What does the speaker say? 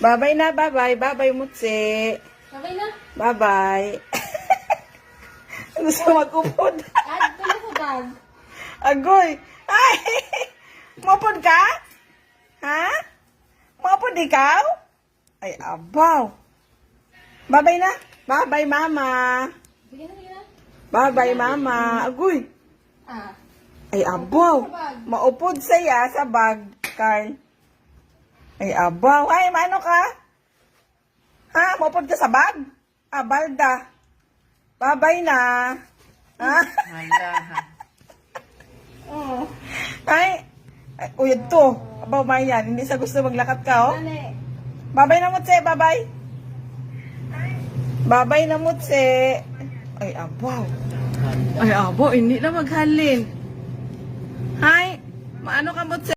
Babay na, babay. Babay, Mutsi. Sabay na. Babay. Gusto mag-upod. Ad, pala ko bag. Agoy. Ay! Mapod ka? Ha? Mapod ikaw? Ay, abaw. Babay na. Babay, mama. Sige na. Babay, mama. Agoy. Ah. Ay, abaw. Maupod saya sa bag, Carl. Ay, abaw. Ay, maano ka? Ha? Maupod ka sa bag? Ah, balda. Babay na. Ha? Hala, ha. Oh. Ay, uyad to. Abaw, mayan. Hindi sa gusto maglakat ka, oh. Nane. Babay na, Mutse. Babay. Babay na, Mutse. Ay, abaw. Ay, abaw. Hindi na maghalin. Hi. Maano ka, Mutse?